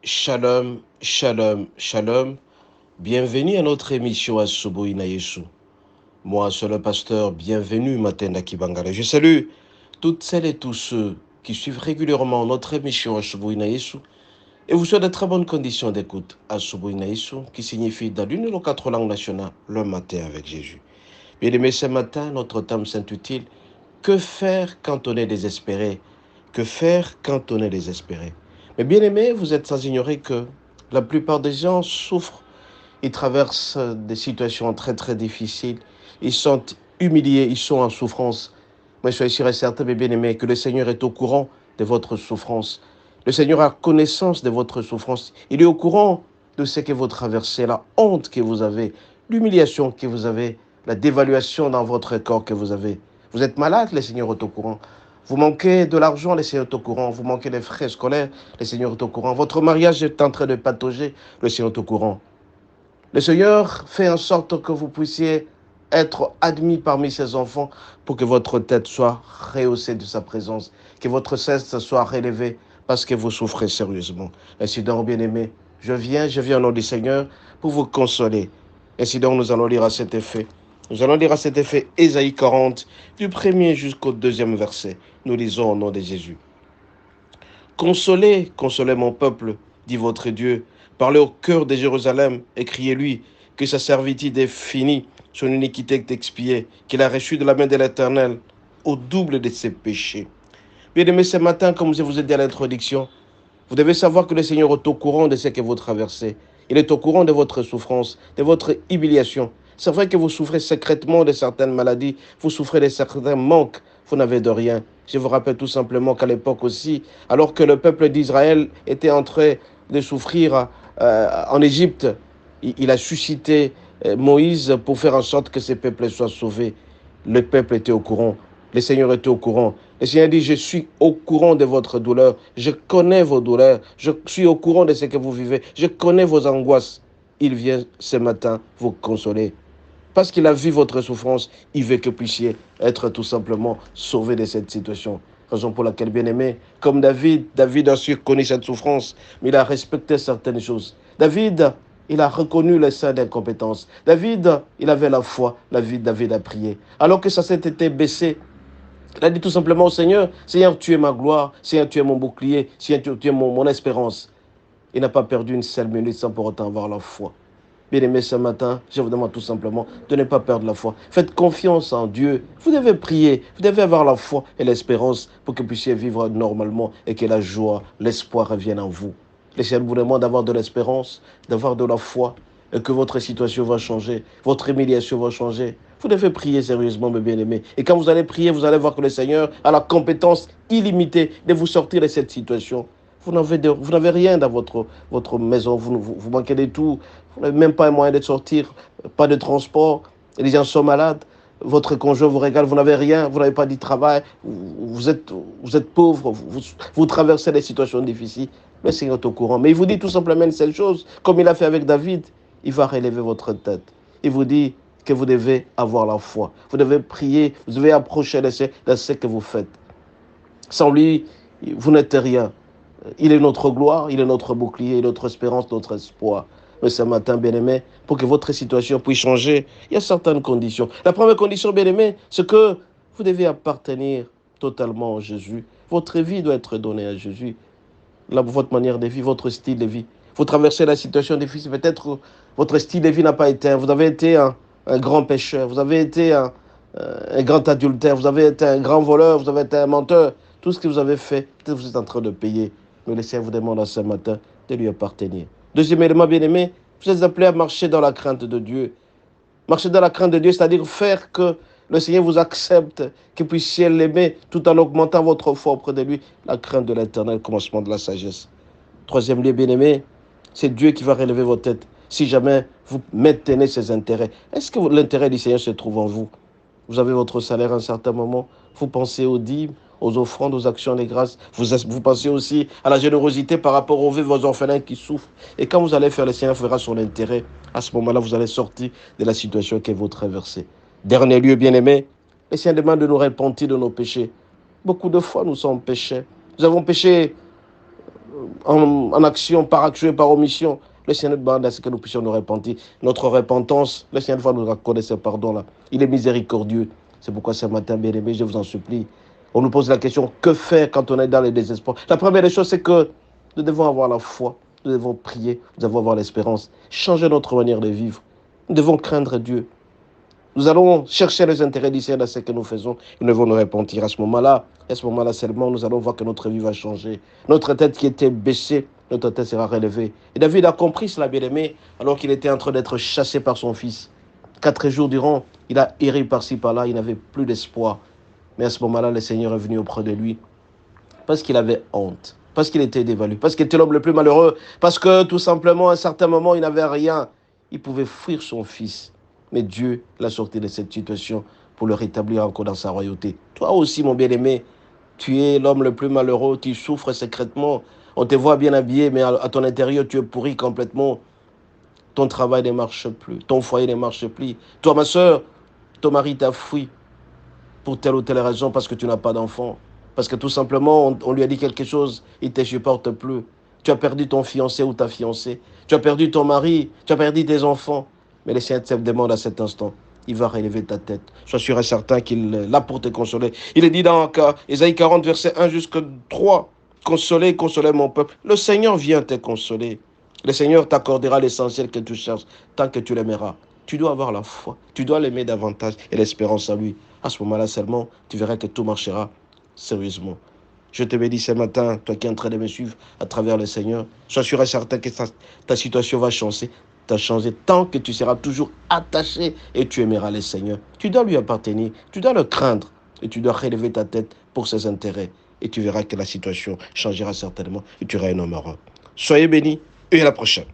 Shalom, shalom, shalom. Bienvenue à notre émission Asubuhi na Yesu. Moi, c'est le pasteur, bienvenue Matenda Kibangala. Je salue toutes celles et tous ceux qui suivent régulièrement notre émission Asubuhi na Yesu et vous souhaite de très bonnes conditions d'écoute Asubuhi na Yesu, qui signifie dans l'une de nos 4 langues nationales, le matin avec Jésus. Bien aimés, ce matin, notre thème s'intitule « Que faire quand on est désespéré ?» Que faire quand on est désespéré? Mais bien aimés, vous êtes sans ignorer que la plupart des gens souffrent, ils traversent des situations très difficiles, ils sont humiliés, ils sont en souffrance. Mais soyez sûr et certain, mes bien-aimés, que le Seigneur est au courant de votre souffrance. Le Seigneur a connaissance de votre souffrance. Il est au courant de ce que vous traversez, la honte que vous avez, l'humiliation que vous avez, la dévaluation dans votre corps que vous avez. Vous êtes malade, le Seigneur est au courant. Vous manquez de l'argent, le Seigneur est au courant. Vous manquez des frais scolaires, le Seigneur est au courant. Votre mariage est en train de patauger, le Seigneur est au courant. Le Seigneur fait en sorte que vous puissiez être admis parmi ses enfants pour que votre tête soit rehaussée de sa présence, que votre ceste soit relevé parce que vous souffrez sérieusement. Ainsi donc, bien-aimés, je viens au nom du Seigneur pour vous consoler. Ainsi donc, nous allons lire à cet effet. Nous allons lire à cet effet Ésaïe 40, du premier jusqu'au 2e verset. Nous lisons au nom de Jésus. Consolez, consolez mon peuple, dit votre Dieu. Parlez au cœur de Jérusalem et criez-lui que sa servitude est finie, son iniquité est expiée, qu'il a reçu de la main de l'Éternel au double de ses péchés. Bien-aimés, ce matin, comme je vous ai dit à l'introduction, vous devez savoir que le Seigneur est au courant de ce que vous traversez. Il est au courant de votre souffrance, de votre humiliation. C'est vrai que vous souffrez secrètement de certaines maladies, vous souffrez de certains manques, vous n'avez de rien. Je vous rappelle tout simplement qu'à l'époque aussi, alors que le peuple d'Israël était en train de souffrir en Égypte, il a suscité Moïse pour faire en sorte que ce peuple soit sauvé. Le peuple était au courant, le Seigneur était au courant. Le Seigneur dit, je suis au courant de votre douleur, je connais vos douleurs, je suis au courant de ce que vous vivez, je connais vos angoisses. Il vient ce matin vous consoler. Parce qu'il a vu votre souffrance, il veut que vous puissiez être tout simplement sauvé de cette situation. Raison pour laquelle, bien-aimé, comme David a su connaître cette souffrance, mais il a respecté certaines choses. David, il a reconnu les seins d'incompétence. David, il avait la foi. David a prié. Alors que ça s'était baissé, il a dit tout simplement au Seigneur, Seigneur, tu es ma gloire, Seigneur, tu es mon bouclier, Seigneur, tu es mon espérance. Il n'a pas perdu une seule minute sans pour autant avoir la foi. Bien-aimés, ce matin, je vous demande tout simplement de ne pas perdre la foi. Faites confiance en Dieu. Vous devez prier, vous devez avoir la foi et l'espérance pour que vous puissiez vivre normalement et que la joie, l'espoir reviennent en vous. Le Seigneur vous demande d'avoir de l'espérance, d'avoir de la foi et que votre situation va changer, votre humiliation va changer. Vous devez prier sérieusement, mes bien-aimés. Et quand vous allez prier, vous allez voir que le Seigneur a la compétence illimitée de vous sortir de cette situation. Vous n'avez rien dans votre maison, vous manquez de tout, vous n'avez même pas un moyen de sortir, pas de transport, les gens sont malades, votre conjoint vous régale, vous n'avez rien, vous n'avez pas de travail, vous êtes pauvre, vous traversez des situations difficiles. Le Seigneur est au courant. Mais il vous dit tout simplement une seule chose, comme il a fait avec David, il va relever votre tête. Il vous dit que vous devez avoir la foi. Vous devez prier, vous devez approcher de ce que vous faites. Sans lui, vous n'êtes rien. Il est notre gloire, il est notre bouclier, notre espérance, notre espoir. Mais ce matin, bien-aimé, pour que votre situation puisse changer, il y a certaines conditions. La première condition, bien-aimé, c'est que vous devez appartenir totalement à Jésus. Votre vie doit être donnée à Jésus. Votre manière de vie, votre style de vie. Vous traversez la situation difficile, peut-être votre style de vie n'a pas été. Vous avez été un grand pécheur, vous avez été un grand adultère, vous avez été un grand voleur, vous avez été un menteur. Tout ce que vous avez fait, peut-être vous êtes en train de payer. Mais le Seigneur vous demande ce matin de lui appartenir. Deuxième élément, bien-aimé, vous êtes appelés à marcher dans la crainte de Dieu. Marcher dans la crainte de Dieu, c'est-à-dire faire que le Seigneur vous accepte, que vous puissiez l'aimer tout en augmentant votre foi auprès de lui. La crainte de l'Éternel, commencement de la sagesse. Troisième lieu, bien-aimé, c'est Dieu qui va relever vos têtes si jamais vous maintenez ses intérêts. Est-ce que l'intérêt du Seigneur se trouve en vous? Vous avez votre salaire à un certain moment, vous pensez aux dîmes, aux offrandes, aux actions des grâces. Vous pensez aussi à la générosité par rapport aux vos orphelins qui souffrent. Et quand vous allez faire, le Seigneur fera son intérêt. À ce moment-là, vous allez sortir de la situation que vous traversez. Dernier lieu, bien-aimé, le Seigneur demande de nous repentir de nos péchés. Beaucoup de fois, nous sommes péchés. Nous avons péché en action, par action et par omission. Le Seigneur demande à ce que nous puissions nous repentir. Notre repentance, le Seigneur va nous accorder ce pardon-là. Il est miséricordieux. C'est pourquoi ce matin, bien-aimés, je vous en supplie. On nous pose la question, que faire quand on est dans le désespoir? La première des choses, c'est que nous devons avoir la foi. Nous devons prier. Nous devons avoir l'espérance. Changer notre manière de vivre. Nous devons craindre Dieu. Nous allons chercher les intérêts du Seigneur dans ce que nous faisons. Nous devons nous repentir à ce moment-là seulement, nous allons voir que notre vie va changer. Notre tête qui était baissée, notre tête sera relevée. Et David a compris cela, bien-aimé, alors qu'il était en train d'être chassé par son fils. 4 jours durant, il a erré par-ci, par-là, il n'avait plus d'espoir. Mais à ce moment-là, le Seigneur est venu auprès de lui parce qu'il avait honte, parce qu'il était dévalué, parce qu'il était l'homme le plus malheureux, parce que tout simplement, à un certain moment, il n'avait rien. Il pouvait fuir son fils. Mais Dieu l'a sorti de cette situation pour le rétablir encore dans sa royauté. Toi aussi, mon bien-aimé, tu es l'homme le plus malheureux, tu souffres secrètement. On te voit bien habillé, mais à ton intérieur, tu es pourri complètement. Ton travail ne marche plus, ton foyer ne marche plus. Toi, ma soeur, ton mari t'a fui pour telle ou telle raison, parce que tu n'as pas d'enfant. Parce que tout simplement, on lui a dit quelque chose, il ne te supporte plus. Tu as perdu ton fiancé ou ta fiancée. Tu as perdu ton mari, tu as perdu tes enfants. Mais le Seigneur te demande à cet instant, il va relever ta tête. Sois sûr et certain qu'il est là pour te consoler. Il est dit dans Ésaïe 40, verset 1 jusqu'à 3, consolez, consolez mon peuple. Le Seigneur vient te consoler. Le Seigneur t'accordera l'essentiel que tu cherches, tant que tu l'aimeras. Tu dois avoir la foi, tu dois l'aimer davantage et l'espérance en lui. À ce moment-là seulement, tu verras que tout marchera sérieusement. Je te bénis ce matin, toi qui es en train de me suivre à travers le Seigneur. Sois sûr et certain que ta situation va changer. T'as changé tant que tu seras toujours attaché et tu aimeras le Seigneur. Tu dois lui appartenir, tu dois le craindre et tu dois relever ta tête pour ses intérêts. Et tu verras que la situation changera certainement et tu auras un homme heureux. Soyez bénis et à la prochaine.